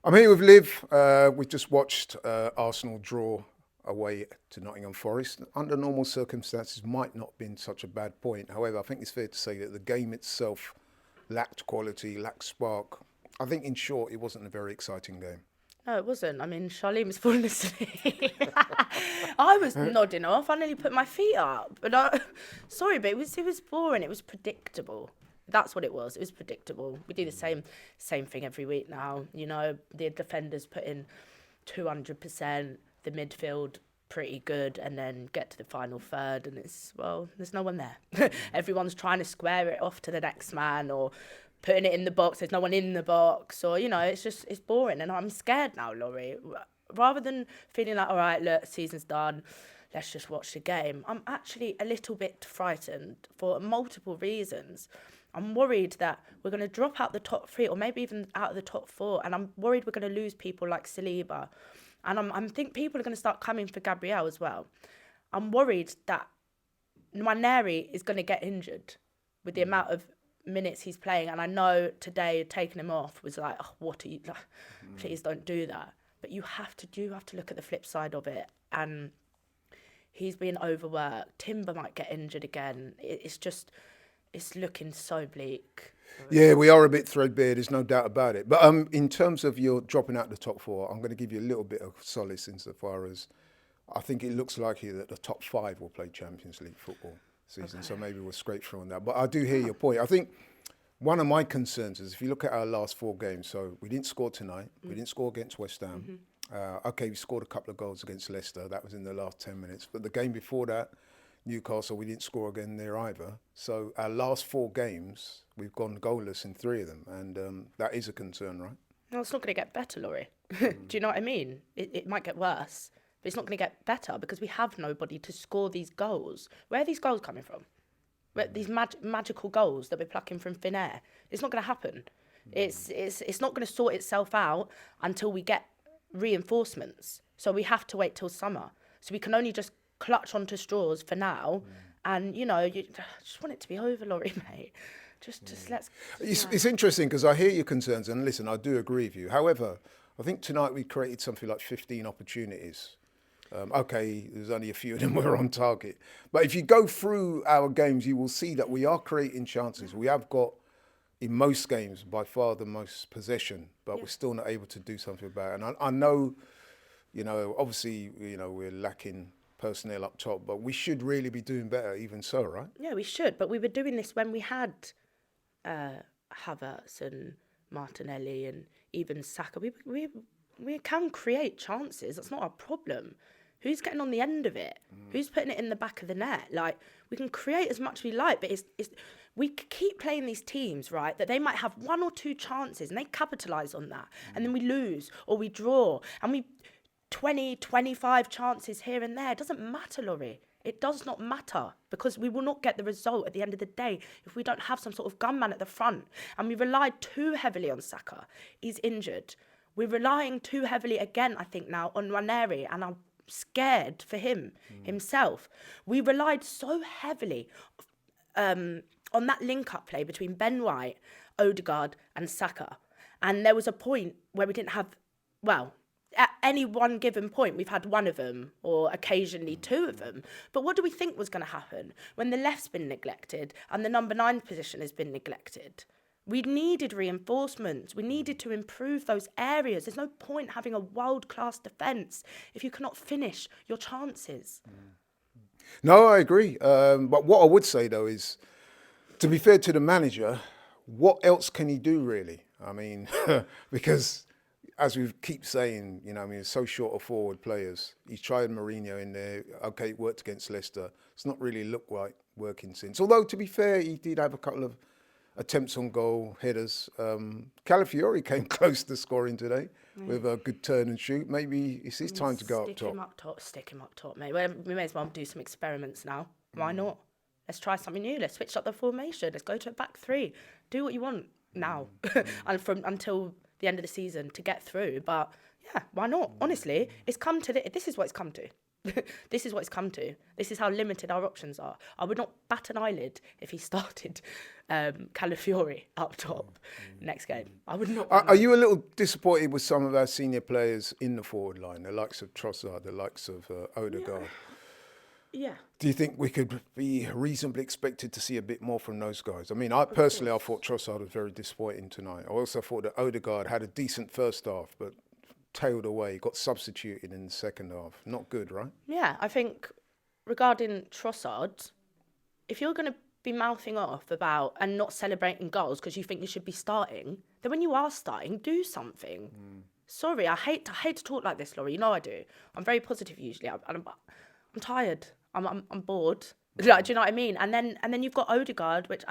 I'm here with Liv. We just watched Arsenal draw away to Nottingham Forest. Under normal circumstances, might not have been such a bad point. However, I think it's fair to say that the game itself lacked quality, lacked spark. I think, in short, it wasn't a very exciting game. No, it wasn't. I mean, Charlene was falling asleep. I was nodding off. I nearly put my feet up. But sorry, but it was boring. It was predictable. That's what it was. It was predictable. We do the same thing every week now. You know, the defenders put in 200%, the midfield pretty good, and then get to the final third, and there's no one there. Everyone's trying to square it off to the next man, or putting it in the box. There's no one in the box, or it's boring, and I'm scared now, Laurie. Rather than feeling like, all right, look, season's done, let's just watch the game, I'm actually a little bit frightened for multiple reasons. I'm worried that we're going to drop out the top three, or maybe even out of the top four, and I'm worried we're going to lose people like Saliba, and I think people are going to start coming for Gabriel as well. I'm worried that Nwaneri is going to get injured with the amount of minutes he's playing, and I know today taking him off was like, oh, what are you like? Please don't do that. But you have to look at the flip side of it, and he's being overworked. Timber might get injured again. It's looking so bleak. Yeah, we are a bit threadbare, there's no doubt about it. But in terms of your dropping out the top four, I'm going to give you a little bit of solace insofar as I think it looks likely that the top five will play Champions League football season. Okay. So maybe we'll scrape through on that. But I do hear your point. I think one of my concerns is if you look at our last four games, so we didn't score tonight, we didn't score against West Ham. Okay, we scored a couple of goals against Leicester. That was in the last 10 minutes. But the game before that, Newcastle, we didn't score again there either. So our last four games, we've gone goalless in three of them. And that is a concern, right? No, it's not going to get better, Laurie. Do you know what I mean? It might get worse, but it's not going to get better because we have nobody to score these goals. Where are these goals coming from? Where these magical goals that we're plucking from thin air? It's not going to happen. It's not going to sort itself out until we get reinforcements. So we have to wait till summer. So we can only just clutch onto straws for now, and you just want it to be over, Laurie, mate. Just let's. It's interesting because I hear your concerns, and listen, I do agree with you. However, I think tonight we created something like 15 opportunities. Okay, there's only a few of them were on target, but if you go through our games, you will see that we are creating chances. We have got, in most games, by far the most possession, but we're still not able to do something about it. And I know, obviously, we're lacking personnel up top, but we should really be doing better even so, right? Yeah, we should, but we were doing this when we had Havertz and Martinelli and even Saka. We can create chances. That's not a problem. Who's getting on the end of it? Who's putting it in the back of the net? Like, we can create as much as we like, but we keep playing these teams, right, that they might have one or two chances and they capitalise on that, and then we lose or we draw, and we 20, 25 chances here and there. It doesn't matter, Laurie. It does not matter, because we will not get the result at the end of the day if we don't have some sort of gunman at the front. And we relied too heavily on Saka. He's injured. We're relying too heavily again, I think, now on Nwaneri, and I'm scared for himself. We relied so heavily on that link-up play between Ben White, Odegaard and Saka. And there was a point where we didn't have, at any one given point, we've had one of them, or occasionally two of them. But what do we think was going to happen when the left's been neglected and the number 9 position has been neglected? We needed reinforcements. We needed to improve those areas. There's no point having a world-class defence if you cannot finish your chances. No, I agree. But what I would say, though, is, to be fair to the manager, what else can he do, really? I mean, because as we keep saying, it's so short of forward players. He's tried Mourinho in there. Okay, it worked against Leicester. It's not really looked like working since. Although, to be fair, he did have a couple of attempts on goal, headers. Calafiori came close to scoring today with a good turn and shoot. Maybe it's his time to go up top. Stick him up top, mate. We may as well do some experiments now. Why not? Let's try something new. Let's switch up the formation. Let's go to a back three. Do what you want now and until the end of the season to get through. But yeah, why not? Honestly, it's come to this is what it's come to. this is what it's come to. This is how limited our options are. I would not bat an eyelid if he started Calafiori up top next game. I would not. Are you a little disappointed with some of our senior players in the forward line, the likes of Trossard, the likes of Odegaard? Yeah. Do you think we could be reasonably expected to see a bit more from those guys? I mean, I personally thought Trossard was very disappointing tonight. I also thought that Odegaard had a decent first half, but tailed away, got substituted in the second half. Not good, right? Yeah, I think regarding Trossard, if you're going to be mouthing off about and not celebrating goals because you think you should be starting, then when you are starting, do something. Sorry, I hate to talk like this, Laurie. You know I do. I'm very positive usually. I'm tired. I'm bored. Like, do you know what I mean? And then you've got Odegaard, which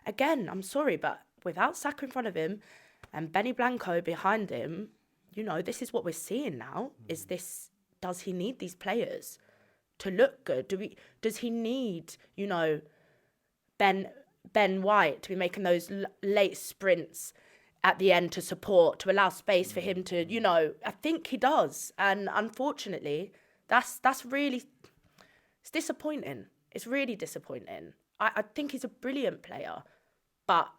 again, I'm sorry, but without Saka in front of him and Benny Blanco behind him, you know, this is what we're seeing now. Does he need these players to look good? Does he need, you know, Ben White to be making those late sprints at the end to support, to allow space for him to, you know, I think he does. And unfortunately, that's really, it's disappointing. It's really disappointing. I think he's a brilliant player, but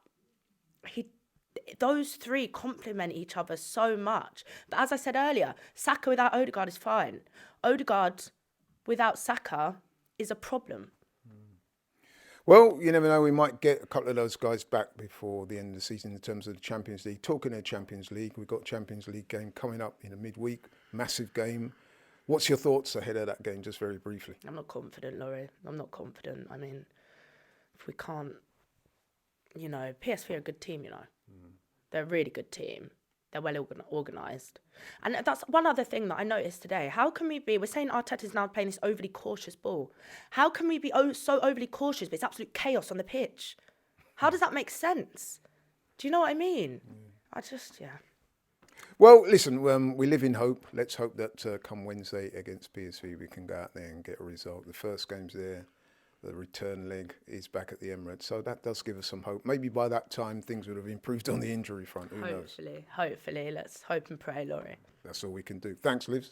those three complement each other so much. But as I said earlier, Saka without Odegaard is fine. Odegaard without Saka is a problem. Well, you never know. We might get a couple of those guys back before the end of the season in terms of the Champions League. Talking of Champions League, we've got Champions League game coming up in a midweek. Massive game. What's your thoughts ahead of that game, just very briefly? I'm not confident, Laurie. I'm not confident. I mean, if we can't, you know, PSV are a good team, you know. They're a really good team. They're well organised. And that's one other thing that I noticed today. How can we be, we're saying Arteta's now playing this overly cautious ball. How can we be so overly cautious, but it's absolute chaos on the pitch? How does that make sense? Do you know what I mean? Well, listen, we live in hope. Let's hope that come Wednesday against PSV, we can go out there and get a result. The first game's there. The return leg is back at the Emirates. So that does give us some hope. Maybe by that time, things would have improved on the injury front. Who knows? Hopefully. Let's hope and pray, Laurie. That's all we can do. Thanks, Liv.